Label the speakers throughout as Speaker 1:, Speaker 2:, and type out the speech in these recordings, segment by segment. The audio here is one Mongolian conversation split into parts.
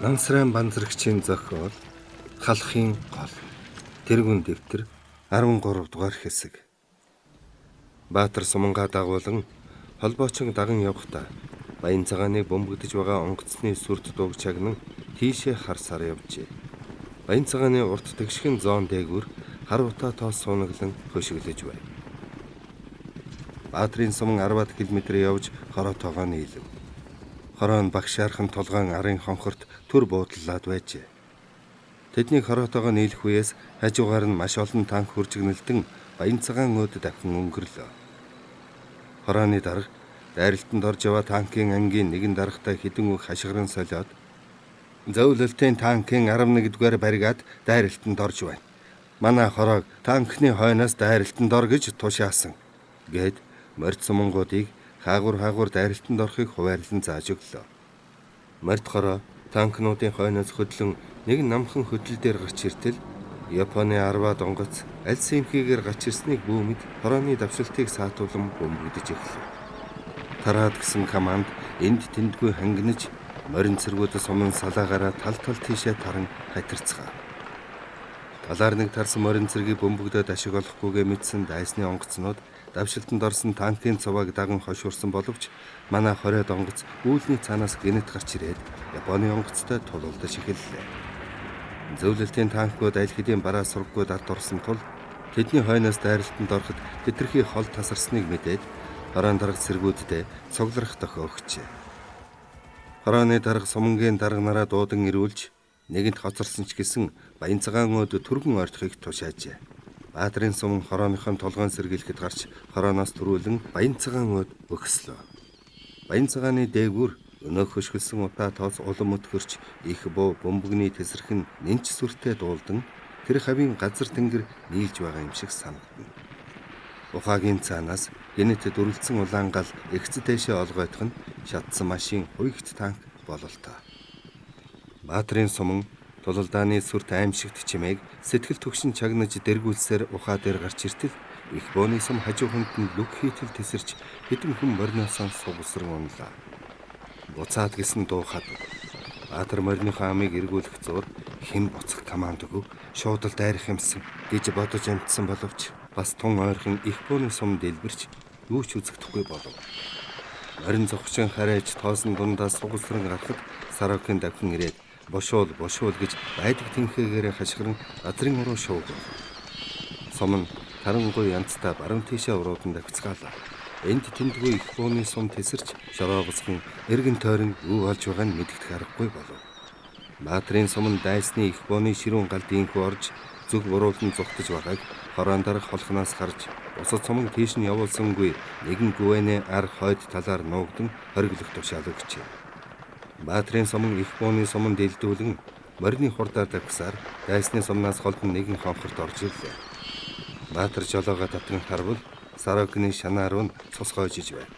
Speaker 1: Нансран банзрагчийн зохиол Халахын гол тэргүүн дэвтэр 13 дугаар хэсэг. Баатар сумангаа дагуулan холбоочин даган явахдаа баян цагааныг бөмбөгдөж байгаа онгоцны сүрд дууг чагнан тийшээ харсаар явжээ. Баян цагааны урт тэгшхэн зоон дээгүүр хар утаа тоос суунаглан хөшөглөж байв. Баатрын суман 10 км явж хороотоогоо нийлв. Хороо нь багшаархан тулгаан арын хонхорт төр буудлаад байжээ. Тэдний хороотоогоо нийлэх үеэс хажуугаар нь маш олон танк хуржигнэлтэн баян цагаан өөд давхин өнгөрлөө. Хорооны дарга дайралтанд орж яваа танкын ангийн нэгэн даргатай хідэн үг хашгиран солиод зөвлөлтийн танкын 11-р баригад дайралтанд орж байна. Манай хороог танкны хойноос дайралтанд ор гэж тушаасан гэд морд сумангуудыг хаагур дайралтанд орохыг хуваарлан зааж өглөө. Морд хороо танкнуудын хойноос хөдлөн нэг намхан хөдөл дээр гарч иртэл Японы 10 онгоц аль сэмхийгээр гарч ирснийг бүүмэд хорооны давшилтыг саатуулан бөмбөгдөж эхлэв. Тараад гисэн команд энд тэндгүй хангинаж морин цэргүүд сумын салаагаараа тал тийшээ таран хатирцгаа. Талаар нэг тарсан морин цэргийг бөмбөгдөөд ашиг олохгүйгээ мэдсэн дайсны онгоцнууд давшилтанд орсон танкын цавааг даган хошуурсан боловч манай 20 онгоц үүлний цаанаас гинэт гарч ирээд Японы онгоцтой тулуулдаж эхэллээ. Зөвлөлтийн танкууд аль хэдийн бараа сургагүйд ард орсон тул тэдний хойноос дайралтанд ороход хэтэрхий хол тасарсныг мэдээд хорооны дарга цэргүүддээ цугларах дохио өгчээ. Хорооны дарга сумангийн дарга нараа дуудан ирүүлж нэгэнт хоцорсон ч гэсэн баян цагаан өөд түргэн ойртохыг тушаажээ. Баатрын суман хорооныхон толгойн сэргийлэхэд гарч хорооноос төрүүлэн баян цагаан өөд өгслөө. Баян цагааны дээгүүр өнөө хөшгөлсөн утаа тоос улам өтгөрч их буу бөмбөгний тесрэх нь нэнч сүртэй дуулдан тэр хавийн газар тэнгэр нийлж байгаа юм шиг санагдана. Ухаагийн цаанаас гинэт дүрлцэн улаан гал эгц дэшээ олгойтох нь шатсан машин хуйгт танк бололтой. Баатрын суман тулалдааны сүрт аимшигт чимээг сэтгэл түгшин чагнаж дэргүүлсээр ухаа дээр гарч иртэл их бооны сум хажууханд нь лүг хийтэл тесэрч хэдэн хүн мориноосоо сугсран унлаа. Буцаад гисэн дуухад Баатар мориныхоо амыг эргүүлэх зуур хэн буцах команд өгөв шуудал дайрах юмсан гэж бодож амтсан боловч бас тун ойрхон их бооны сум дэлбэрч юу ч үзэгдэхгүй болов. Морин зовчин харайж тоосон дундаас сугсран гарахад Сарокын давхин ирээд бошуул гэж байдаг тэнхээгээр хашгиран газрын уруу шууг. Сум нь тарангуй янзтай баруун тийшээ уруудан давцгаалаа. Энд тэндгүй их бооны сум тесэрч шороогосхон эргэн тойрон юу олж байгааг нь мэддэх аргагүй болов. Баатрын сум нь дайсны их бооны ширүүн галд инхүү орж зүг буруулан зүхтэж байгааг хороонд дарах холхноос харж бусад сум нь тийш нь явуулсангүй нэгэн гүвэнэ ар хойд талаар нуугдан хориглох тушаал өгчээ. Баатрын сум их бооны суманд дэлдүүлэн морины хурдаар давхсаар дайсны сумнаас холдон нэгэн хонхорт орж ирлээ. Баатар жолоогоо татган харвал Сарокны шанаар нь цус гоожиж байв.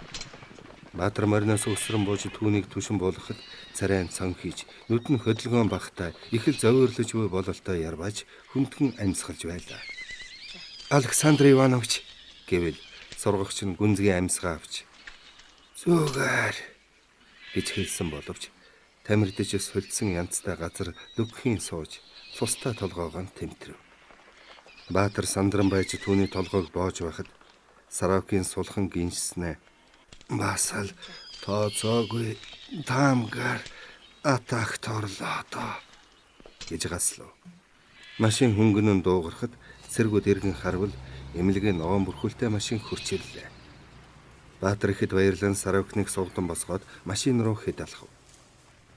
Speaker 1: Баатар мориноос өсрөн бууж түүнийг түшин буулгахад царайн цон хийж нүд нь хөдөлгөөн багтаа их л зовирлож буй бололтой ярваж хүндгэн амьсгалж байлаа. Александр Иванович гэвэл сургагч нь гүнзгий амьсгаа авч "Зүгээр" гэж хэлсэн боловч тамирдж сөлдсөн янзтай газар лүгхийн сууж цустай толгоогоо тэмтрэв. Баатар сандран байж түүний толгойг боож байхад Сарокын сулхан гинжснэ. "Бас л тооцоогүй таамгаар атакт орлоо доо" гэж гаслав. Машин хөнгөн нь дуугарахад цэргүүд эргэн харвал эмнэлгийн ногоон бүрхүүлтэй машин хурч ирлээ. Баатар ихэд баярлан Сарокныг суугдан босгоод машин руу хэд алхав.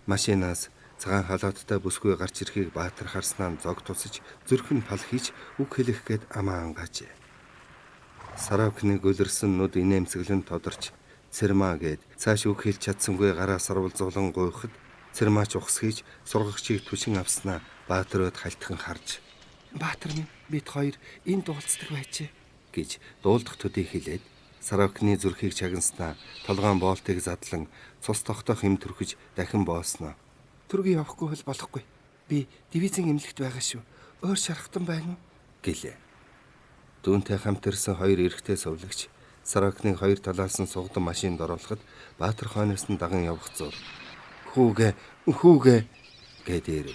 Speaker 1: Машинаас цагаан халааттай бүсгүй гарч ирэхийг Баатар харснаа зог тусаж зүрх нь пал хийж үг хэлэх гээд амаа ангаажээ. Сарокны гөлөрсөн нүд инээмсэглэн тодорч "Цэрмаа" гэд цааш үг хэлж чадсангүй гараа сарвалзуулан гуйхад цэрмаач ухсгийж сургагчийг түшин авснаа Баатар өд хальтхан харж "Баатар минь бид хоёр энд уулздаг байжээ" гэж дуулдах төдий хэлээд Сарокны зүрхийг чагнаснаа толгоон боолтыг задлан цус тогтоох юм төрхөж дахин боосноо. "Түргий явахгүй бол болохгүй. Би дивизийн эмнэлэгт байгаа шүү. Өөр шархтан байна уу?" гэлээ. Түүнтэй хамт ирсэн хоёр эрэгтэй сувлагч Сарокны хоёр талаас нь сугдан машинд оруулахад Баатар хойноос нь даган явах зур "Хүүгээ" Гэдэр.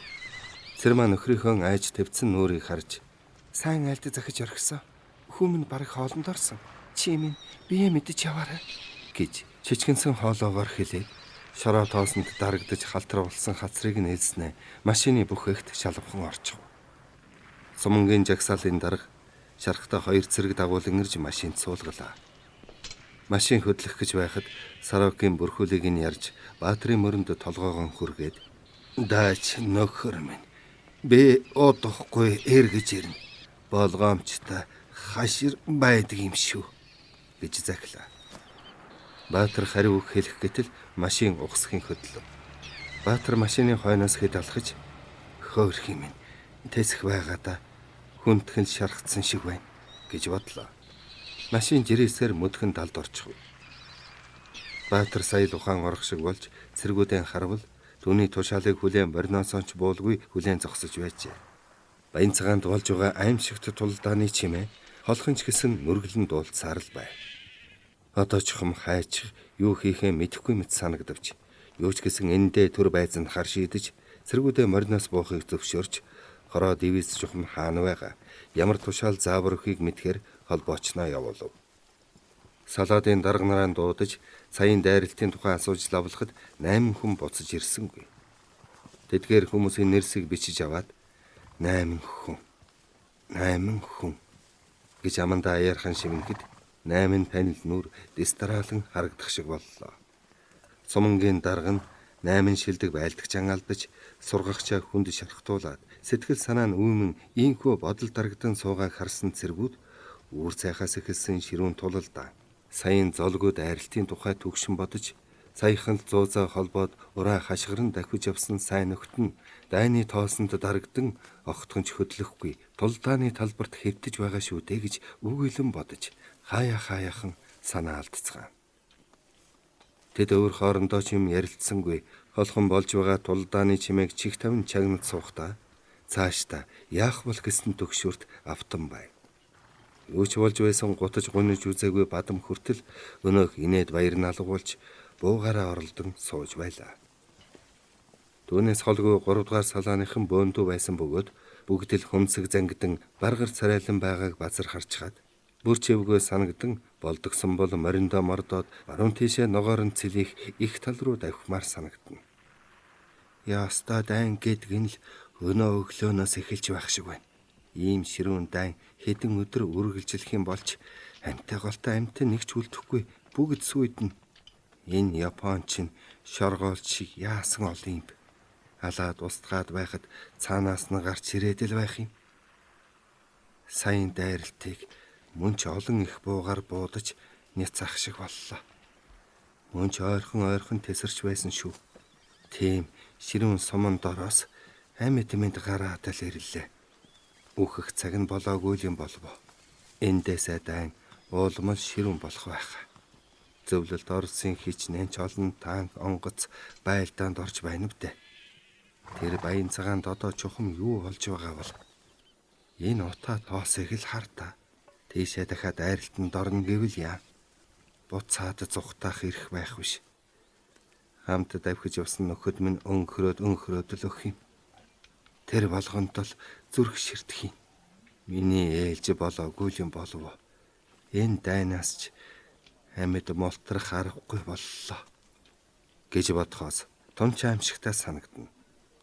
Speaker 1: Цэрмаа нөхрийнхөө айж твцэн нүрийг харж сайн айлд захиж орхисон. Хүмүн бараг хоолнд орсон. Чи минь бие мэдэж яваарай гэж чичгэнсэн хоолоогоор хэлээд шороо тоосонд дарагдаж халтруулсан хацрыг нээлснэ машины бүх ихт шалвхан орчих. Сумангийн жагсаалын дарга шархтаа 2 цэрэг дагуулan ирж машинд суулгалаа. Машин хөдлөх гэж байхад Сарокийн бүрхүүлийг нь ярьж Баатрийн мөрөнд толгоогон хүргээд даач нөхөр минь би одохгүй эргэж ирнэ. Болгоомжтой хашир байдаг юм шүү гэж захилаа. Баатар хариу үг хэлэх гэтэл машин угсахын хөдлөв. Баатар машины хойноос хэд алхаж хөөх юм минь тэсэх байгаадаа хүндхэн шархацсан шиг байна гэж бодлоо. Машин жирээсээр мөдгөн далд орчихв. Баатар сая ухаан орох шиг болж цэргүүдэн харвал түүний тушаалыг хүлээн борноосооч буулгүй хүлээн зогсож байжээ. Баян цагаанд болж байгаа аимшигт тулдааны чимээ холхонч гисэн мөргөлн дуулцаар л байв. Одоо ч хам хайчих юу хийхээ мэдэхгүй мэт санагдавч юу ч гэсэн эндээ төр байзанд хар шийдэж цэргүүдээ морноос буухыг зөвшөөрч хороо дивиз жухам хаана байгаа ямар тушаал заавархийг мэдхээр холбоочноо явуулав. Салаадын дарга нараа дуудаж саяын дайралтын тухай асууж лавлахад 8 хүн буцаж ирсэнгүй. Тэдгээр хүмүүсийн нэрсийг бичиж аваад 8 хүн гэж амандаа аяархан шивнэхэд 8 панел нүр дистраалан харагдах шиг боллоо. Сумангийн дарга нь 8 шилдэг байлдагч алдаж сургагчаа хүнд шархтуулаад сэтгэл санаа нь үүмэн ийхүү бодол дарагдан суугааг харсан цэргүүд үүр цайхаас эхэлсэн ширүүн тулалдаа саяын золгууд арилтын тухай төгшин бодож саяхан л зуузаа холбоод ураа хашгиран дахиж явсан сайн нөхд нь дайны тоосонд дарагдан огтхонч хөдлөхгүй тулдааны талбарт хэвтэж байгаа шүү дээ гэж үгүйлэн бодож хаяахан санаа алдцгаан. Тэд өөр хоорондоо ч юм ярилцсангүй холхон болж байгаа тулдааны чимээг чих тавин чагнад суухдаа цаашдаа яах бол гэсэн төгшөөрт автан байв. Юу ч болж байсан гутаж гуниж үзээгүй бадам хүртэл өнөөх инээд баяр налгуулж буугаараа оролдон сууж байлаа. Түүнээс холгүй 3 дугаар салааныхан бөөндөө байсан бөгөөд бүгд л хөмсөг зангидан баргар царайлан байгааг базар харчгаад бүр чивгөө санагдан болдгсон бол мориндоо мордоод баруун тийшээ ногоорон цэлих их тал руу давхмаар санагдана. Яаста дайн гэдг нь л өнөө өглөөнөөс эхэлж байх шиг байна. Ийм ширүүн дайн хэдэн өдөр үргэлжлэх юм болж амтай голтой амтай нэг ч үлдэхгүй бүгд сүйдэн. Энэ Японч нь шоргоолч шиг яасан олон юм. Алаад устгаад байхад цаанаас нь гарч ирээд л байх юм. Сайн дайралтыг мөн ч олон их буугаар буудаж няцах шиг боллоо. Мөн ч ойрхон тесэрч байсан шүү. Тийм ширүүн суман дороос амьд мэд гараад л ирлээ. Үхэх цаг нь болоогүй юм болов. Эндээсээ дайн уулмал ширүүн болох байхаа. Зөвлөлт Оросын хичнээн ч олон танк онгоц байлдаанд орж байна вдэ. Тэр баян цагаанд одоо чухам юу болж байгаа бол энэ утаа тоосыг л хартаа. Тийшээ дахиад айралтанд орно гэвэл яа. Буцаад зүхтаах ирэх байх биш. Хамт давхиж явсан нөхөд минь өнхрөөд л өгөх юм. Тэр болгонд л зүрх ширтэх юм. Миний ээлж болоогүй юм болов. Энэ дайнаас ч амьд молтрах аргагүй боллоо гэж бодхоос томч аимшигтай санагдана.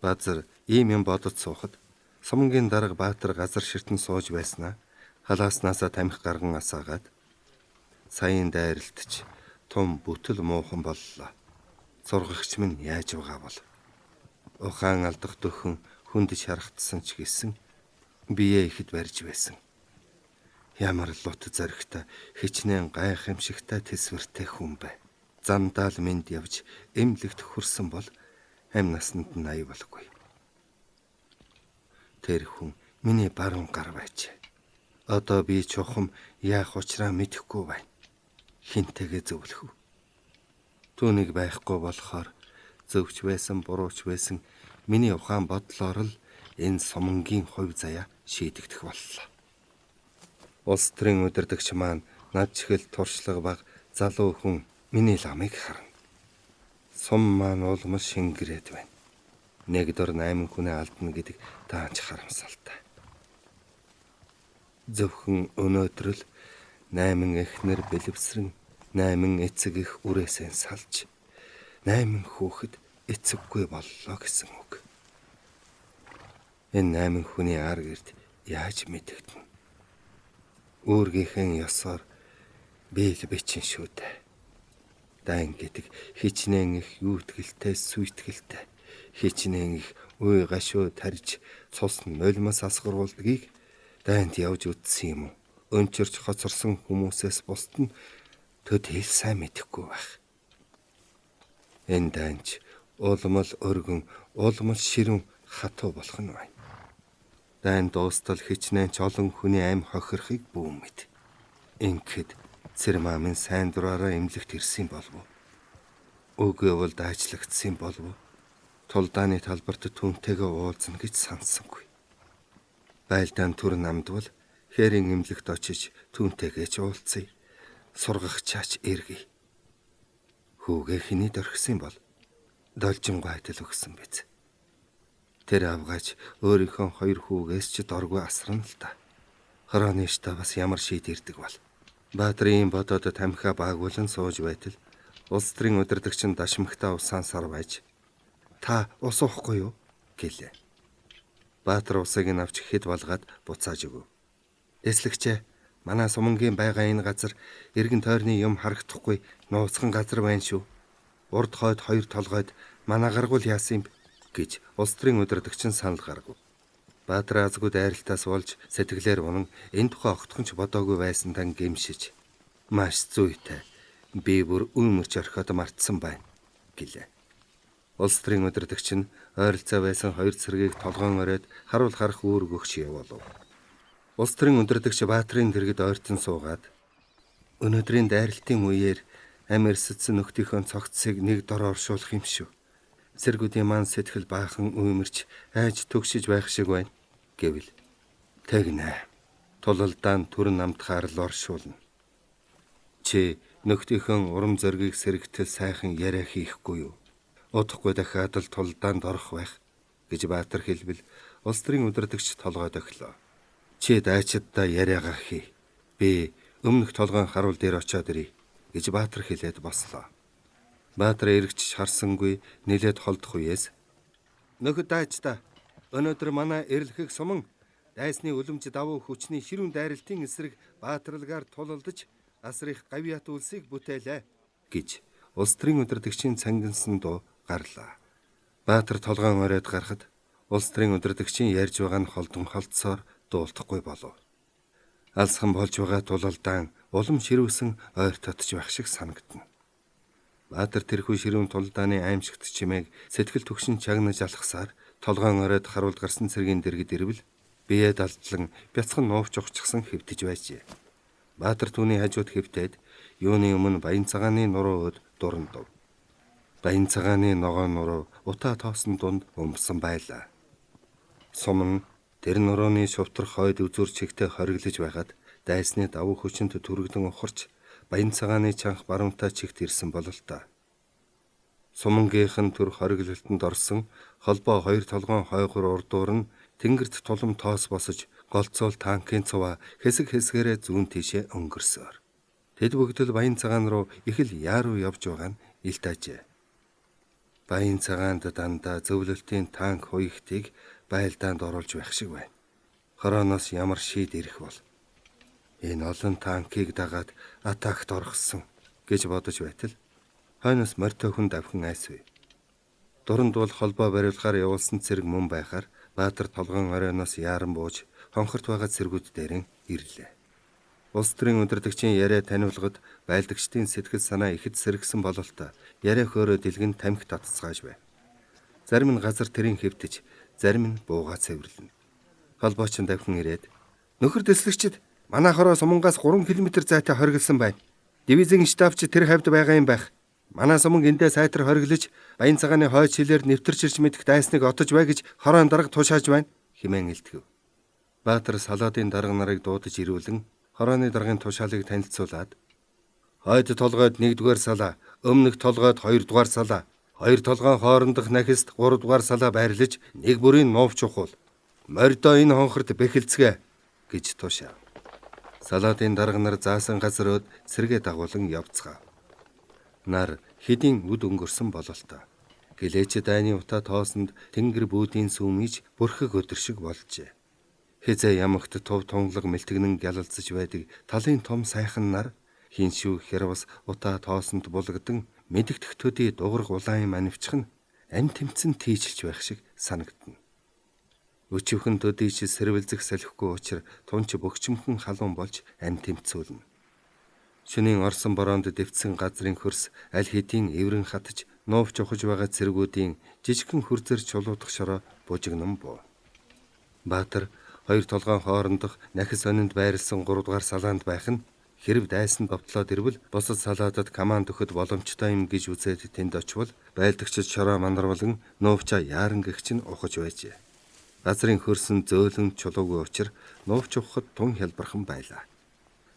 Speaker 1: Базар ийм юм бодож суухад Сумангийн дарга Баатар газар ширтэн сууж байснаа халааснасаа тамхи гарган асаагаад саяын дайралтч том бүтэл муухан боллоо. Сургагч минь яаж байгаа бол ухаан алдах дөхөн хүндэж харагдсан ч гэсэн бие ихэд барьж байсан. Ямар лут зоригтой хичнээн гайхамшигтай тэсвэртэй хүн бай. Замдаал мэнд явж эмнэлэгт хүрсэн бол амь насанд нь 80 болохгүй. Тэр хүн миний баруун гар байж. Одоо би чухам яах учраа мэдэхгүй байна. Хинтэйгээ зөвлөх үү? Түүнийг байхгүй болохоор зөвч байсан, бурууч байсан миний ухаан бодлоор л энэ Сумангийн хувь заяа шийдэгдэх боллоо. Улс төрийн удирдагч маань над чихэл туршлага баг залуу хүн миний ламыг харна. Сум маань улмал шингэрээд байна. Нэг дор 8 хүнээ алдна гэдэг таанч харамсалтай. Зөвхөн өнөөдөр л 8 эхнэр бэлэвсрэн 8 эцэг их үрээсээ салж 8 хүүхэд эцэггүй боллоо гэсэн үг. Энэ 8 хүний ар гэрд яаж мэдэгдэнэ? Үүргийнхэн ёсоор биел бичин шүү дээ. Дан гэдэг хичнээн их юутгэлтэй сүйтгэлтэй, хичнээн их уй гашуу тарж цус нулимас асгаруулдгийг дайнд явж үтсэн юм уу? Өнчөрч хоцорсон хүмүүсээс бусд нь төд хэл сайн мэдэхгүй байх. Энэ дайнч улмал өргөн, улмал ширүүн хатуу болох нь байна. Дайн дуустал хичнээн ч олон хүний амь хохирохыг бүүн мэд. Ингээд Цэрмамын сайн дураараа эмнэлэгт ирсэн болов уу? Үгүй бол дайчлагдсан болов уу? Тулдааны талбарт түүнтэйгээ уулзна гэж сансангүй. Байлдаан түр намдвал хэрийн эмнэлэгт очиж түүнтэйгээ ч уулзъя. Сургах чаач эргэе. Хүүгээ хэний дөрхсөн бол должин гайтал өгсөн биз. Тэр авгаач өөрийнхөө 2 хүүгээс ч доргүй асран л та. Хорооны штаб бас ямар шийд ирдэг бол. Баатрийн бодоод тамхиа баагуулан сууж байтал улс төрийн удирдагч нь дашмагтаа усаан сар байж та ус уухгүй юу гэлээ. Баатар усыг нь авч хэд балгаад буцааж өгөв. Эслэгчээ, манай сумангийн байгаа энэ газар эргэн тойрны юм харагдахгүй нууцхан газар байна шүү. Урд хойд 2 толгойд манай гаргуул яасан юм гэж улс төрийн удирдагч нь санал гаргав. Баатар азгүй дайралтаас болж сэтгэлээр унан энэ тухай огтхонч бодоогүй байсантай гэмшиж маш зүйтэй би бүр өмөрч орхиод мартсан байна гэлээ. Улс төрийн удирдагч нь ойролцоо байсан 2 цэргийг толгоон оройд харуул харах үүрэг өгч явуулав. Улс төрийн удирдагч Баатрын дэргэд ойртон суугаад өнөөдрийн дайралтын үеэр амь эрсэдсэн нөхдийнхөө цогцсыг нэг дор оршуулах юм шүү. Цэргүүдийн маань сэтгэл баахан уймэрч айж төгшиж байх шиг байна гэвэл тэгнэ. Тулалдаан түр намдахаар л оршуулна. Чи нөхдийнхөө урам зоригийг сэрэгтэл сайхан яриа хийхгүй юу? Удахгүй дахиад л тулалдаанд орох байх гэж Баатар хэлбэл улс төрийн удирдагч толгойд өглөө. Чи дайчиддаа яриагаа хий. Би өмнөх толгойн харуул дээр очиод ирье гэж Баатар хэлээд бослоо. Баатар эргэж харсангүй нэлээд холдох үеэс нөхөд дайчдаа өнөөдөр манай эрлэхийг суман дайсны үлэмж давуу хүчний ширүүн дайралтын эсрэг баатарлагаар тулалдаж асрах гавьяат үлсийг бүтээлээ гэж улс төрийн удирдагчийн цангинсан дуу гарлаа. Баатар толгойн оройд гарахад улс төрийн удирдагчийн ярьж байгаа нь холдон холдсоор дуулахгүй болов. Алсхан болж байгаа тулалдаан улам ширүүсэн ойр татж байх шиг санагдана. Баатар тэрхүү ширүүн тулдааны аимшигт чимээг сэтгэл түгшин чагнаж алхасаар толгойн оройд харуулд гарсан цэргийн дэргэд ирвэл бие далдлан бяцхан нуугч ухчихсан хэвтэж байжээ. Баатар түүний хажууд хэвтээд юуны өмнө баян цагааны нуруу өд дурандав. Баян цагааны ногоон нуруу утаа тоосон дунд өмсөн байлаа. Суман тэр нурууны шувтар хойд үзүр чигтээ хориглож байгаад дайсны давуу хүчинд түрэгдэн ухарч баян цагааны чанх баруунтай чигт ирсэн болол та. Сумангийнхэн төр хориглолтод орсон холбоо 2 толгоон хойгор урдуур нь тэнгэрт тулам тоос босож голцоол танкын цуваа хэсэг хэсгээрээ зүүн тийшээ өнгөрсөөр. Тэд бүгд л баян цагаан руу их л яаруу явж байгаа нь илтаажээ. Баян цагаанд дандаа зөвлөлтийн танк хуягтыг байлдаанд оруулж байх шиг байна. Хорооноос ямар шийд ирэх бол энэ олон танкийг дагаад атакт орхсон гэж бодож байтал хойноос морьтой хүн давхин айсвэ. Дуранд бол холбоо бариулахаар явуулсан цэрэг мөн байхаар Баатар толгойн оройноос яаран бууж хонхорт байгаа цэргүүд дээрэн ирлээ. Улс төрийн удирдагчийн яриа таниулгад байлдагчдын сэтгэл санаа ихэд сэргсэн бололтой яриа хөөрөө дэлгэн тамхи татцгааж байв. Зарим нь газар тэрийн хэвтэж, зарим нь буугаа цэвэрлэнэ. Холбооч нь давхин ирээд нөхөр дэслэгчд манай хороо сумангаас 3 км зайтай хориглосон байна. Дивизийн штабч тэр хавьд байгаа юм байх. Манай суман эндээ сайтар хориглож баян цагааны хойд шилээр нэвтэрч ирж мэдэх дайсныг отож бай гэж хороон дарга тушааж байна хэмээн илтгэв. Баатар салаадын дарга нарыг дуудаж ирүүлэн хорооны даргын тушаалыг танилцуулаад хойд толгойд 1-р салаа, өмнөх толгойд 2-р салаа, Хоёр толгойн хоорондох нахист 3 дугаар салаа байрлаж нэг бүрийн нуув чухал. Мордо энэ хонхорт бэхэлцгээ гэж тушаав. Салаатын дарга нар заасан газар өд сэргээ дагуулan явцгаав. Нар хэдийн үд өнгөрсөн бололтой. Гэлээч дайны утаа тоосонд тэнгэр бүүдийн сүмийж бүрхэг өдөр шиг болжээ. Хэзээ ямагт тув тунгалаг мэлтгнэн гялалцж байдаг талын том сайхан нар хиншүү хэрвас утаа тоосонд булгдан мэдэгдэх төдий дуурах улаан манивчх нь амь тэмцэн тийжилж байх шиг санагдана. Өчөвхөн төдий ч сэрвэлзэх салхигүй учраа тунч бөгчмхөн халуун болж амь тэмцүүлнэ. Шөнийн орсон бороонд дэвтсэн газрын хөрс аль хэдийн эврэн хатж нуув чухаж байгаа цэргүүдийн жижигхэн хурцэр чулуудах шороо бужигнан буу. Баатар хоёр толгойн хоорондох нахис онинд байрлсан 3 дугаар салаанд байх нь хэрв дайсан довтлоод ирвэл бусад салаадад команд өгөхөд боломжтой юм гэж үзээд тэнд очивол байлдагчид шороо манарвалан нуувчаа яаран гэгч нь ухаж байжээ. Газрын хөрсөн зөөлөн чулуугүй учраа нуувч ухахад тун хялбархан байлаа.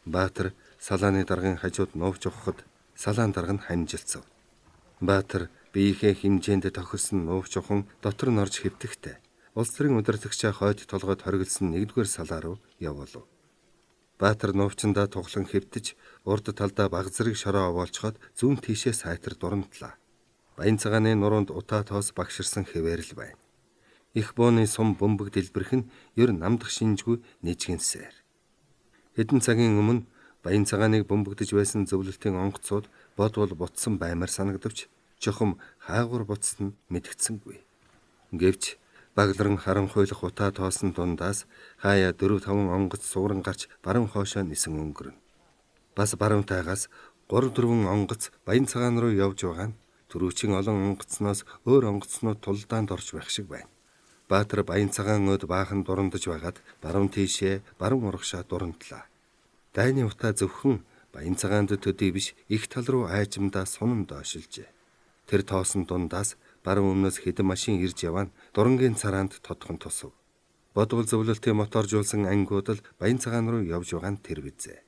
Speaker 1: Баатар салааны даргын хажууд нуувч ухахад салаан дарга нь ханжилцав. Баатар биеийнхээ хэмжээнд тохирсон нуувч ухан дотор нь орж хэвтэхтэй. Улс төрийн удирдагчаа хойд толгойд хоригдсан 1-р салаа руу явуулав. Баатар нуувчандаа туглан хэвтэж урд талдаа баг зэрэг шороо овоолцоход зүүн тийшээ сайтар дурамтлаа. Баян цагааны нуруунд утаа тоос багширсан хэвээрэл байна. Их бууны сум бөмбөг дэлбэрэх нь ер намдах шинжгүй нэжгэнсээр. Хэдэн цагийн өмнө баян цагааныг бөмбөгдөж байсан зөвлөлтийн онгоцууд бодвол бутсан баймаар санагдавч чухам хаагур буцсан мэдгдсэнгүй. Гэвч багларан харанхуйлах утаа тоосон дундаас хаяа 4-5 онгоц сууран гарч баруун хоошоо нисэн өнгөрнө. Бас баруун тайгаас 3-4 онгоц баян цагаан руу явж байгаа нь түрүүчийн олон онгоцноос өөр онгоцнууд тулдаанд орж байх шиг байна. Баатар баян цагаан өд баахан дурандаж байгаад баруун тийшээ баруун урагшаа дурандлаа. Дайны утаа зөвхөн баян цагаанд төдий биш их тал руу айжмдаа сунан доошилжээ. Тэр тоосон дундаас баруун өмнөөс хэдэн машин ирж яваа нь дурангийн цараанд тодхон тусав. Бодвол зөвлөлтийн моторжуулсан ангиуд л баян цагаан руу явж байгаа нь тэр бизээ.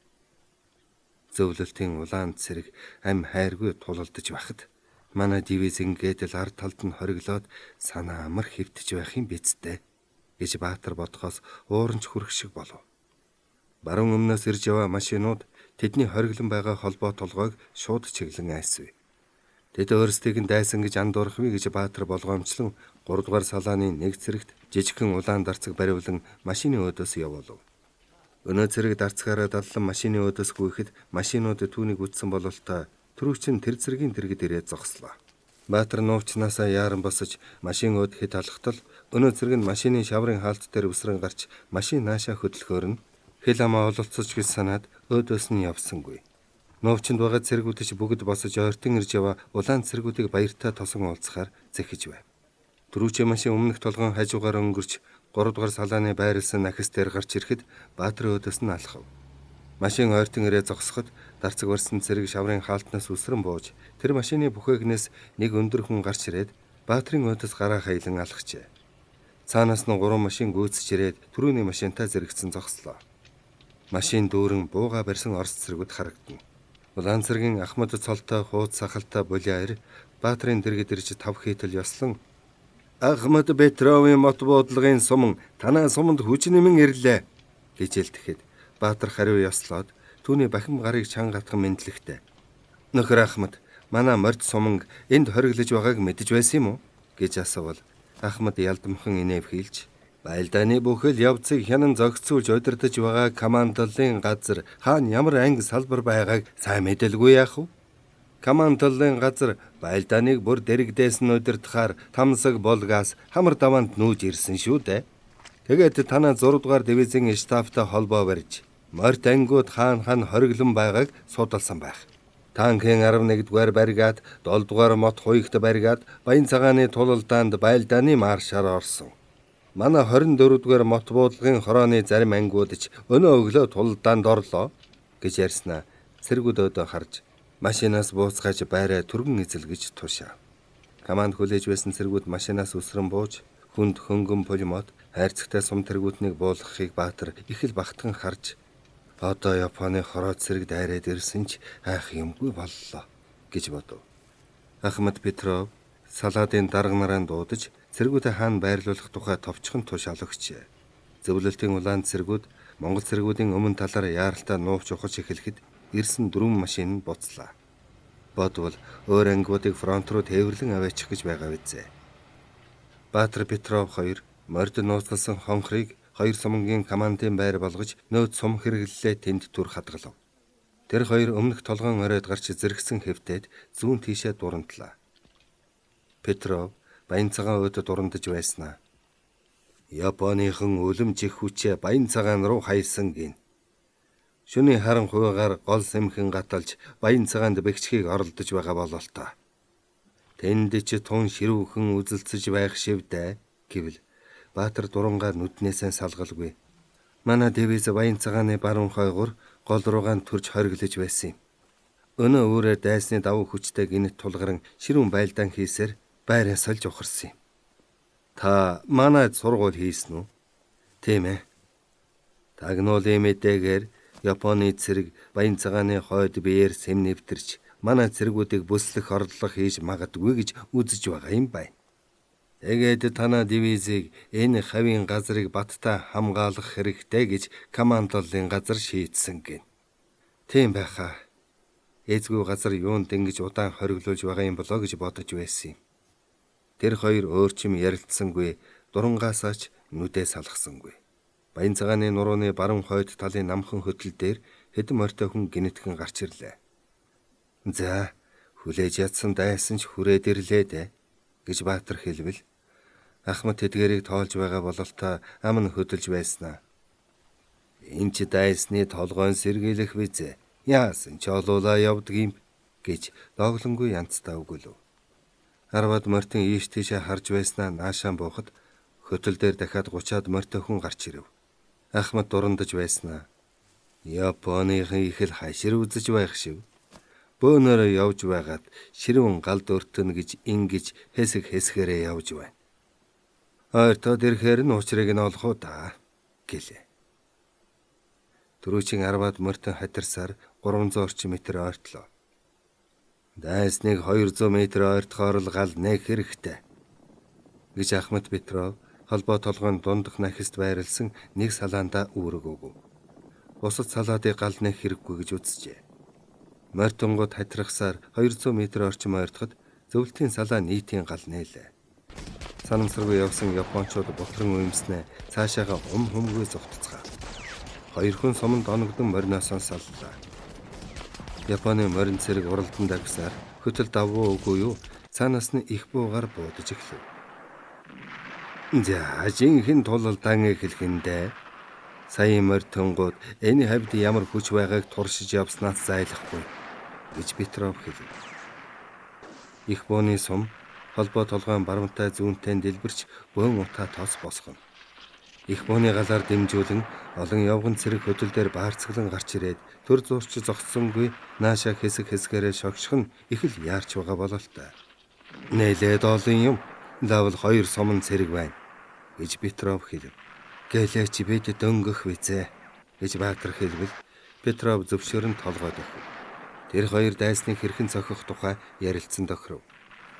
Speaker 1: Зөвлөлтийн улаан цэрэг ам хайргүй тулалдаж байхад манай дивиз ингээд л ард талд нь хориглоод санаа амар хэвтэж байх юм бицтэй гэж Баатар бодхоос уурч хүрэх шиг болов. Баруун өмнөөс ирж яваа машинууд тэдний хориглон байгаа холбоо толгойг шууд чиглэн айсв. Тэд өөрсдийг нь дайсан гэж андуурах вэ гэж Баатар болгоомжлон 3 дугаар салааны нэг цэрэгт жижигхэн улаан дарцаг бариулан машины өөдөөс явуулав. Өнөө цэрэг дарцгаараа даллан машины өөдөөс гүйхэд машинууд түүнийг үтсэн бололтой түрүүчин тэр цэргийн дэргэд ирээд зогслоо. Баатар нуувчнаасаа яаран босож машин өөд хэд алхтал өнөө цэрэг нь машины шаврын хаалт дээр өсрөн гарч машин наашаа хөдөлгөөр нь хэл амаа ололцож гэж санаад өөдөөс нь явсангүй. Нуувчинд байгаа цэргүүд ч бүгд босож ойртон ирж яваа улаан цэргүүдийг баяртай тосон уулзахаар зэхэж байв. Түрүүчийн машин өмнөх толгойн хажуугаар өнгөрч 3 дугаар салааны байрлсан нахис дээр гарч ирэхэд Баатар өөдөөс нь алхав. Машин ойртон ирээ зогсоход дарцаг барьсан цэрэг шаврын хаалтнаас үсрэн бууж тэр машины бүхээгнээс нэг өндөр хүн гарч ирээд Баатарын өөдөөс гараа хайлан алхажээ. Цаанаас нь 3 машин гүйцэж ирээд түрүүний машинтай зэрэгцэн зогслоо. Машин дүүрэн бууга барьсан орос цэргүүд харагдана. Улаан цэргийн Ахмад цолтой хууц сахалтай булиар Баатарын дэргэд ирж 5 хийтэл ёслон Ахмад Петровын мот буудлагын суман танаа суманд хүч нэмэн ирлээ гэж хэлтэхэд Баатар хариу ёслоод түүний бахим гарыг чангатхан мэдлэхтэй. Нөхөр Ахмад, манай морд суманг энд хориглож байгааг мэдэж байсан юм уу гэж асуувал Ахмад ялдамхан инэвхийлж байлдааны бүхэл явцыг хянан зохицуулж удирдах байгаа командолын газар хаана ямар анги салбар байгааг сайн мэдэлгүй яах вэ? Командолын газар байлдааныг бүр дэрэгдээс нь удирдахаар тамсаг болгаас хамар даваанд нүүж ирсэн шүү дээ. Тэгээд танаа 6 дугаар дивизийн штабтай холбоо барьж морд ангиуд хаана хориглон байгааг судалсан байх. Танкын 11-р баригад 7-р мот хуйгт баригад баян цагааны тулалдаанд байлдааны маршаар орсон. Манай 24-р мот буудлагын хорооны зарим ангиуд ч өнөө өглөө тулалдаанд орлоо гэж ярьснаа цэргүүд өдөө харж машинаас бууцгааж байраа түргэн эзэлгэж тушаа. Команд хүлээж байсан цэргүүд машинаас өсрөн бууж хүнд хөнгөн пулемот хайрцагтай сум тэргүүтнийг буулгахыг Баатар их л багтхан харж одоо Японы хороо цэрэг дайраад ирсэн ч айх юмгүй боллоо гэж бодов. Ахмад Петров салаадын дарга нараа дуудаж цэргүүдээ хаана байрлуулах тухай товчхон тушаал өгчээ. Зөвлөлтийн улаанд цэргүүд Монгол цэргүүдийн өмнө талаар яаралтай нуугч ухаж эхлэхэд ирсэн 4 машин нь буцлаа. Бодвол өөр ангиудыг фронт руу тээвэрлэн аваачих гэж байгаа вэзээ. Баатар Петров 2 морд нууцлсан хонхрыг 2 сумангийн командын байр болгож нөөц сум хэрэглэлээ тэнд түр хадгалав. Тэр 2 өмнөх толгоон оройд гарч зэрэгсэн хэвтээд зүүн тийшээ дурантлаа. Петров баян цагаан үйд дурандаж байснаа. Японыхан үлэм чих хүчээ баян цагаан руу хайсан гин. Шөнийн харан хуваагаар гол сэмхэн гаталж баян цагаанд бэгчхийг оролдож байгаа болол та. Тэнд ч тун ширүүхэн үзэлцэж байх шивдэ гэвэл Баатар дурангаа нүднээсээ салгалгүй. Манай дивиз баян цагааны баруун хойгоор гол руугаа төрж хориглож байсан юм. Өнөө өөрөөр дайсны давуу хүчтэй гинэт тулгаран ширүүн байлдаан хийсээр байраа сольж ухарсан юм. Та манайд сургууль хийсэн үү? Тийм ээ. Тагнуулын мэдээгээр Японы цэрэг баян цагааны хойд биеэр сэм нэвтэрч манай цэргүүдийг бүслэх ордлого хийж магадгүй гэж үзэж байгаа юм байна. Тэгээд танаа дивизийг энэ хавийн газрыг баттай хамгаалах хэрэгтэй гэж командолын газар шийдсэн гин. Тийм байхаа. Эзгүй газар юунд ингэж удаан хориглуулж байгаа юм болоо гэж бодож байсан юм. Тэр 2 өөрчим ярилцсангүй, дурангаасаач нүдээ салгасангүй. Баян цагааны нурууны баруун хойд талын намхан хөтөл дээр хэдэн морьтой хүн гинэтхэн гарч ирлээ. За, хүлээж ядсан дайсан ч хүрээд ирлээ дээ гэж Баатар хэлвэл Ахмад тэдгэрийг тоолж байгаа бололтой ам нь хөдөлж байснаа. Энд ч дайсны толгойн сэргийлэх визээ. Яасан ч олуулаа явдаг юм гэж доглонгүй янцтай өгөлөв. Арваад морьтын ийш тийшээ харж байснаа наашаан буухад хөтөл дээр дахиад 30-аад морьтой хүн гарч ирэв. Ахмад дурандаж байснаа. Японыхан их л хашир үзэж байх шив. Бөөнөрөө явж байгаад ширүүн галд өртөнө гэж ингэж хэсгээрээ явж байна. Ойртоод ирэхээр нь уучрыг нь олох уу да гэлээ. Түрүүчийн арваад морьтон хатирсаар 300 орчим метр ойртлоо. Дайсныг 200 метр ойртохоор л гал нээх хэрэгтэй гэж Ахмад Петров холбоо толгойн дундах нахист байрлсан нэг салаанда үүрэг өгөв. Бусад салаадыг гал нээх хэрэггүй гэж үзжээ. Морьтонгод хатрахсаар 200 метр орчим ойртоход зөвлөлтийн салаа нийтийн гал нээлээ. Санамсаргүй явсан японочууд бутран уймснээ цаашаага humгүй зогтцгаа. 2 хүн суманд оногдсон мориноос саллаа. Японы морин цэрэг уралдан дагсаар хөтөл давуу үгүй юу цаанаас нь их буугаар буудаж эхлэв. За жинхэнэ тулалдаан эхлэхэндээ саяын морьтонгууд энэ хавьд ямар хүч байгааг туршиж явснаас зайлахгүй гэж Петров хэлв. Их бууны сум холбоо толгойн баруунтай зүүнтэй дэлбэрч бөөн утаа тоос босгоно. Их бууны галаар дэмжүүлэн олон явган цэрэг хөтөл дээр баарцаглан гарч ирээд төр зурч зогссонгүй нааша хэсгээрээ шогших нь их л яарч байгаа бололтой. Нээлээд олон юм лавл 2 суман цэрэг байна гэж Петров хэлв. Гэлээч бид дөнгөх визээ гэж Баатар хэлвэл Петров зөвшөөрөн толгойд өгөв. Тэр 2 дайсныг хэрхэн цохих тухай ярилцсан тохиров.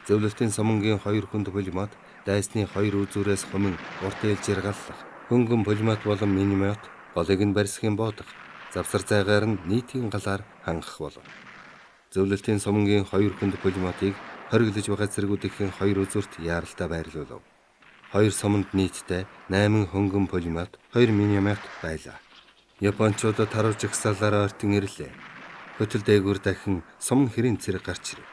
Speaker 1: Зөвлөлтийн сумангийн 2 хүнд пулемет дайсны 2 үзүүрээс хумын урт ээлжээр галлах. Хөнгөн пулемет болон миномет голыг нь барьсхийн боодох. Завсар зайгаар нь нийтийн галаар хангах болов. Зөвлөлтийн сумангийн 2 хүнд пулеметийг хориглож байгаа цэргүүдийн 2 үзүүрт яаралтай байрлуулав. 2 суманд нийтдээ 8 хөнгөн пулемет, 2 миномет байлаа. Японочдод харуулж ихсалаараа ортон ирлээ. Хөтөл дээгүүр дахин суман хэрийн цэрэг гарч ирэв.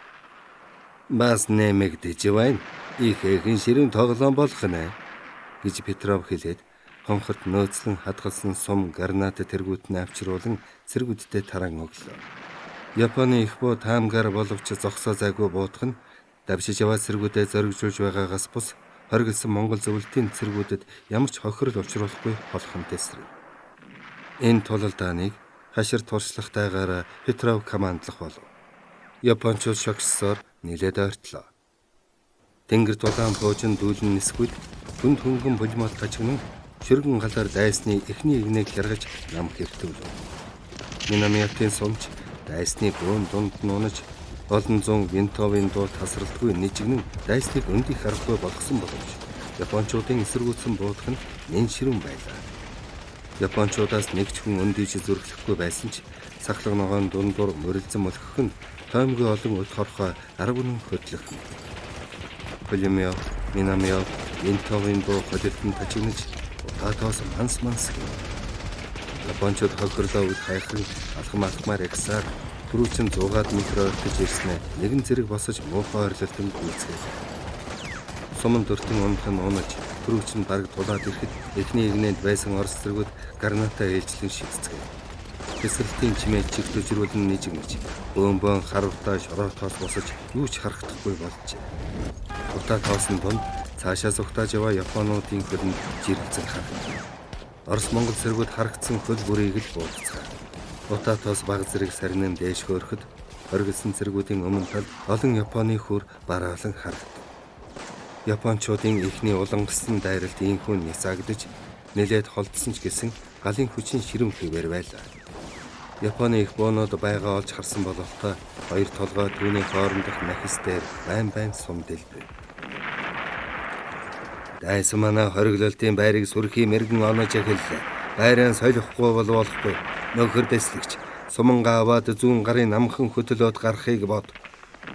Speaker 1: Бас нэмэгдэж байна. Ихэхэн ширүүн тоглоом болох нэ гэж Петров хэлээд хонхорт нөөцлөн хадгалсан сум гранат тэргүүт нь авчруулан цэргүүдтэй тараан өглөө. Японы их буу таамгаар боловч зогсоо зайгүй буутах нь давшиж яваа цэргүүдэд зоригжуулж байгаагаас бус хориглосон Монгол зөвлөлтийн цэргүүдэд ямар ч хохирол учруулахгүй болох нь тэсрэв. Энэ тулалдааныг хашир туршлагатайгаар Петров командлах болов. Японочууд шогссоор нилээд ойртлоо. Тэнгэр дулаан буужин дүүлэн нисгүүд хүнд хөнгөн пулемет тажигнан ширгэн галаар дайсны эхний игнийг хяргаж нам хэрэгтүүлв. Минометийн сумч дайсны бөөн дунд нь унаж Олон зуун винтовын дуу тасралтгүй нэжигнэн дайсныг өндих аргагүй болгосон боловч Япончуудын эсэргүүцсэн буудах нь нэн ширүүн байлаа. Япончуудаас нэг ч хүн өндийж зүрхлэхгүй байсан ч сахлаг ногоон дундуур мөрөлдсөн мөлхөх нь тоймгүй олон үл хорхой арга үнэн хөдлөх нь. Пулемё, минамё, винтовын дуу холилтон тажигнаж утаатоос манс гэнэ. Япончууд хохирлоо үл хайхран алхам алхмаар ягсаар түрүүчин 100 метр ойртож ирснээр нэгэн зэрэг босож муухай ойрлолтон гүйцгээд. Суман дөртөн унах нь унаж түрүүчин бараг тулаад ирэхэд эхний игнэнд байсан орос зэргүүд гранатаа ээлжлэн шидцгээв. Тэсрэлтийн чимээ чигтөжрүүлэн нэжигнэж бөөнбөн харавтаа шороотоос босож юу ч харагдахгүй болжээ. Утаатоос нь дунд цаашаа зүгтааж яваа Японуудын хөлөнд жирэлцэн харагдав. Орос Монгол зэргүүд харагдсан хөл бүрийг л буудцгаа. Утаатоос баг зэрэг сарнин дээш хөөрөхөд оргилсан зэргүүдийн өмнө тал олон Японы хүр бараалан харагдав. Япончуудын ихний улангарсан дайралт ийхүү нясагдж нэлээд холдсон ч гэсэн галын хүчин ширүүн хэвээр байлаа. Японы их боонууд байгаа олж харсан бололтой хоёр толгой түүний хоорондох нахис дээр байн сум дэлбэв. Дайсан манай хориглолтын байрыг сүрхий мэрэгэн онож эхэллээ. Байраа солихгүй болохгүй. Нөхөр дэслэгч сумангаа аваад зүүн гарын намхан хөтөлөд гарахыг бод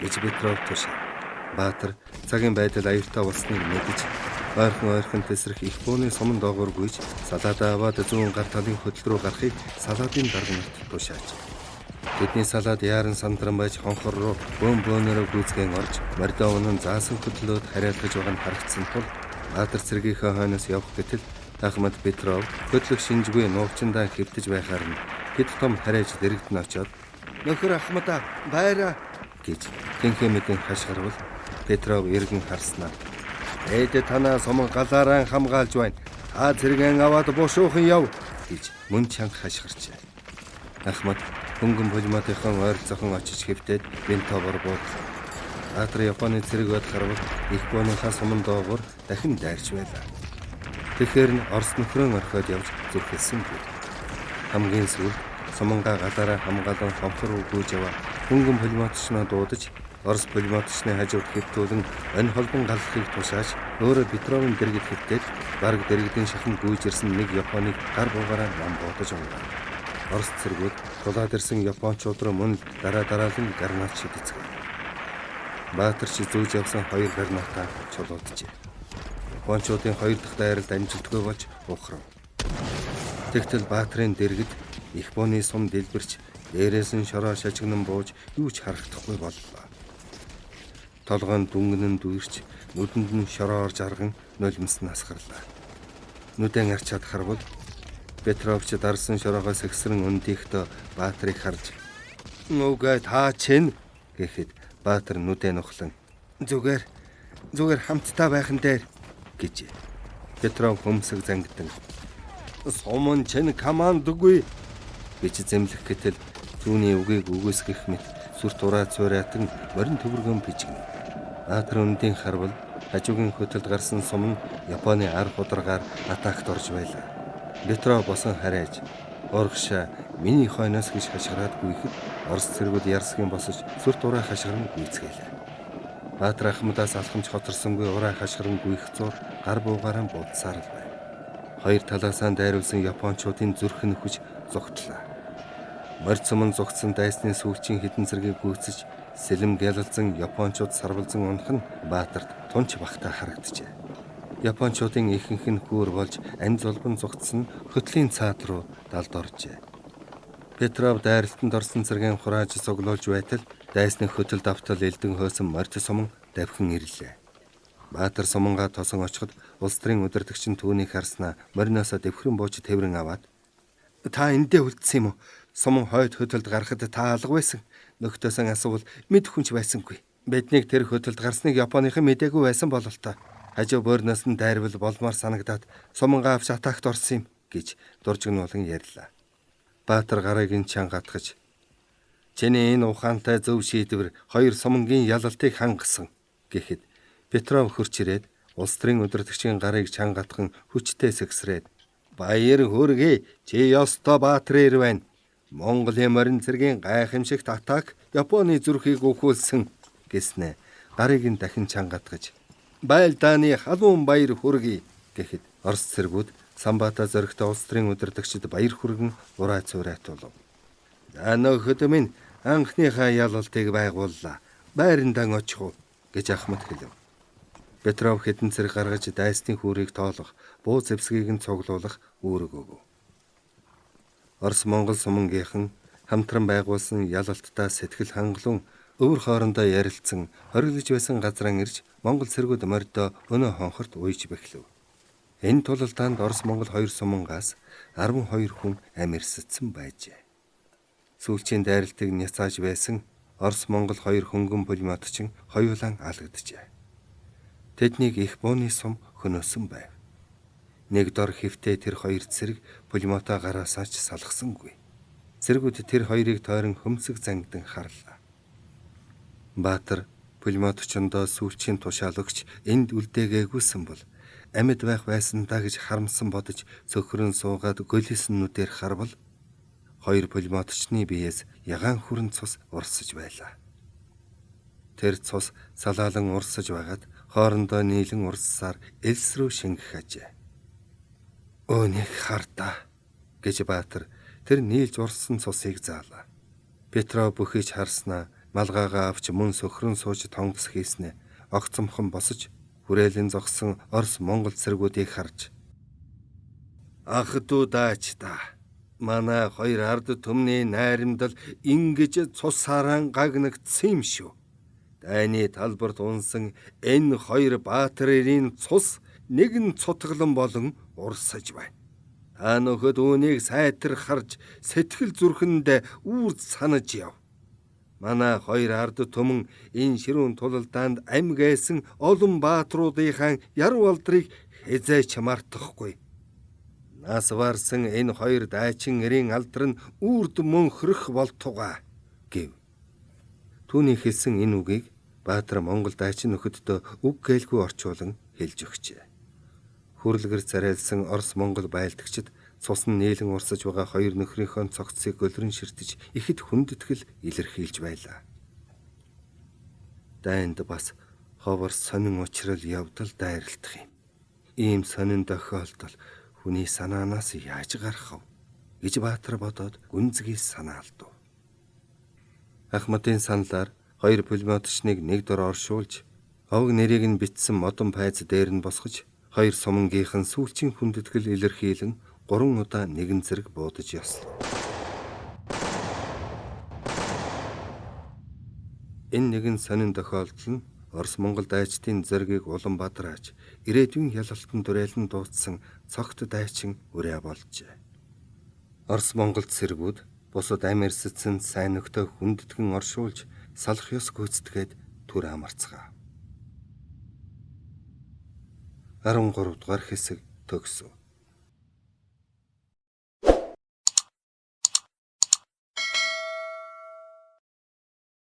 Speaker 1: гэж Петров тушаа. Баатар цагийн байдал аюултай болсныг мэдэж ойрхон тесрэх их бооны суман доогоор гүйж салаадаа аваад зүүн гар талын хөтөл рүү гарахыг салаадын даргант тушаач. Тэдний салаад яаран сандран байж хонхор руу бөөнөөрөө гүйцгэн орж мордоо унан заасан хөтлөөд хариалгаж байгаа нь харагдсан тул Баатар цэргийнхээ хойноос явах гэтэл Ахмад Петров хөтлөх шинжгүй нуугчиндаа хэвтэж байхаар нь хэд том харайж дэрэгдэн очоод "Нөхөр Ахмадаа байраа" гэж тэнхээ мэдэн хашгирвал Петров эргэн харснаа "Эд танаа суман галаараа хамгаалж байна. Та зэрэгэн аваад бушуухан яв" гэж мөн чанга хашгирчээ. Ахмад хөнгөн пулеметийн ойролцохон очиж хэвтээд винтовоор буудлаа. Баатар Японы цэрэг бод харвал их бооныхаа суман доогоор дахин дайрч байлаа. Тэгэхээр нь Орос нөхрөө орхиод явж зүрхэлсэнгүй. Хамгийн сүүлд сумангаа галаараа хамгаалан хомхор руу гүйж яваа хөнгөн пулеметчнаа дуудаж Орос пулеметчны хажууд хэвтүүлэн энэ холбон галахыг тушааж өөрөө Петровын дэргэд хэвтээд бараг дэргэдийн шахан гүйж ирсэн нэг Японыг гар буугаараа нам боодож өнгөө. Орос цэргүүд тулаад ирсэн Япончууд руу мөн дараалан гранат шидэцгээв. Баатар чи зүүж явсан хоёр гранатаа чулууджээ. Япончуудын хоёр дахь дайралд амжилтгүй болж ухрав. Тэгтэл Баатарын дэргэд их бооны сум дэлбэрч дээрээс нь шороо шажигнан бууж юу ч харагдахгүй боллоо. Толгойн дүнгэн дүүрч нүдэнд нь шороо орж арган нулимс нь асгарлаа. Нүдэн арчаад харвал Петровч дарсан шороогоос ихсрэн өндийхтөө Баатарыг харж "Нүгэ та чинь" гэхэд Баатар нүдэн нухлан "Зүгээр хамтдаа байхан дээр" гэж. Петров хөмсөг зангидан "Суман чинь командгүй" гэж зэмлэх гэтэл түүний үгийг үгүйсгэх мэт сүрт ураа цураатан морин төвөргөн бижигнэ. Баатар өндийн харвал хажуугийн хөтөлд гарсан сум нь Японы ар хударгаар атакт орж байлаа. Петров босон харайж "Урагшаа миний хойноос" гэж хашгираад гүйхэд Орос цэргүүд ярсгийн босож сүрт ураа хашгиран гүйцгээлээ. Баатар Ахмадаас алхамж хоторсонгүй ураа хашгиран гүйх зур гар буугаараа буудсаар л байв. Хоёр талаасаа дайруулсан Япончуудын зүрх нь хүч зогтлоо. Морь цомон зогтсон дайсны сүүлчийн хідэн зэргийг гүйцэж сэлэм гялалзан Япончууд сарвалзан унах нь Баатарт тунч бахта харагджээ. Япончуудын ихэнх нь хүүр болж ань золбон зогтсон хөтлийн цаад руу далд оржээ. Петров дайралтанд орсон цэргийн хурааж цуглуулж байтал дайсны хөтөл давтал элдэн хөөсөн морьт суман давхин ирлээ. Баатар сумангаа тосон очиход улс төрийн удирдагч нь түүнийг харснаа мориноосоо дэвхрэн бууж тэврэн аваад "Та эндээ үлдсэн юм уу? Суман хойд хөтөлд гарахад та алга байсан. Нөхдөсөн асуувал мэд хүнч байсангүй. Биднийг тэр хөтөлд гарсныг Японыхан мэдээгүй байсан бололтой. Хажуу бөөрнөөс нь дайрвал болмоор санагдаад сумангаа авч атакт орсон юм" гэж дуржигнуулан ярьлаа. Баатар гарыг нь чангатгаж "Чиний энэ ухаантай зөв шийдвэр хоёр сумангийн ялалтыг хангасан" гэхэд Петров хурч ирээд улс төрийн удирдагчийн гарыг чангатхан хүчтэй сэгсрээд "Баяр хүргэе. Чи ёстой Баатар ир байна. Монголын морин цэргийн гайхамшигт атак Японы зүрхийг өвхүүлсэн гэснэ. Гарыг нь дахин чангатгаж байлдааны халуун баяр хүргэе гэхэд Орос цэргүүд Самбата зөрөгтэй улс төрийн удирдагчид баяр хүргэн ураа цуурайтуулв. За нөхөд минь анхныхаа ялалтыг байгууллаа. Байрандаа очих уу гэж Ахмад хэлв. Петров хэдэн цэрэг гаргаж дайсны хүүрийг тоолох, буу зэвсгийг нь цуглуулах үүрэг өгөв. Орос Монгол сумангийнхан хамтран байгуулсан ялалттай сэтгэл хангалуун өвөр хоорондоо ярилцсан хориглож байсан газраа ирж Монгол цэргүүд морьдоо өнөө хонхорт уйж бэхлэв. Энэ тулалдаанд Орос Монгол хоёр сумангаас 12 хүн амьэрсэтсэн байжээ. Сүүлчийн дайралтыг няцааж байсан Орос Монгол хоёр хөнгөн пулеметчин хоёулаа алгажээ. Тэднийг их бууны сум хөнөөсөн байв. Нэг дор хөвтөө тэр хоёр цэрэг пулемета гараасаач салгасангүй. Цэргүүд тэр хоёрыг тойрон хөмсөг зангидан харлаа. Баатар пулеметчондоо сүүлчийн тушаал өгч энд үлдээгүйсэн бол амьд байх байсандаа гэж харамсан бодож цөхрөн суугаад голиснүүдээр харвал хоёр пулеметчны биеэс ягаан хүрэн цус урсаж байлаа. Тэр цус салаалан урсаж байгаад хоорондоо нийлэн урссаар элс рүү шингэх ажээ. Өнийг хардаа гэж Баатар тэр нийлж урссан цусыг заалаа. Петров бүхийж харснаа малгайгаа авч мөн сөхрөн сууж тонгос хийснэ. Огцомхон босож хүрээлэн зогсон Орос Монгол цэргүүдийг харж ах дүү даач та. Манай хоёр ард түмний найрамдал ингэж цусаараа гагнагдсан юм шүү. Дайны талбарт унсан энэ хоёр баатарын цус нэгэн цутгалан болон урсаж байна. Та нөхөд үүнийг сайтар харж сэтгэл зүрхэндээ үрд санаж яв. Манай хоёр ард түмэн энэ ширүүн тулалдаанд амьгээсэн олон баатруудынхаа яруу алдрыг хязээч мартахгүй. Нас варсан энэ хоёр дайчин эрийн алдар нь үрд мөнхрөх болтугай гэв. Түүний хэлсэн энэ үгийг Баатар Монгол дайчин нөхөддөө үг гэлгүй орчуулан хэлж өгчээ. Хүрлгэр царайлсан Орос Монгол байлдагчид цус нь нийлэн урсаж байгаа хоёр нөхрийнхөө цогцсыг гөлрөн ширтэж ихэд хүндэтгэл илэрхийлж байлаа. Дайнд бас ховор сонин учрал явдал дайралтах юм. Ийм сонин тохиолдол хүний санаанаас яаж гарах вэ гэж Баатар бодоод гүнзгий санаалдав. Ахмадын саналаар хоёр пулеметчныг нэг дор оршуулж овг нэрийг нь бичсэн модон пайз дээр нь босгож хоёр сумангийнхан сүүлчийн хүндэтгэл илэрхийлэн 3 удаа нэгэн зэрэг буудаж яслав. Энэ нэгэн сонин тохиолдол нь Орос Монгол дайчдын зэргийг Улаанбаатар аж ирээдүйн ялалтан дурейлан дуудсан цогт дайчин үрээ болжээ. Орос Монгол цэргүүд бусад амьэрсэтсэн сайн нөхдөд хүндэтгэн оршуулж салах ёс гүйцэтгээд түр амарцгаа. 13 дугаар хэсэг төгсөв.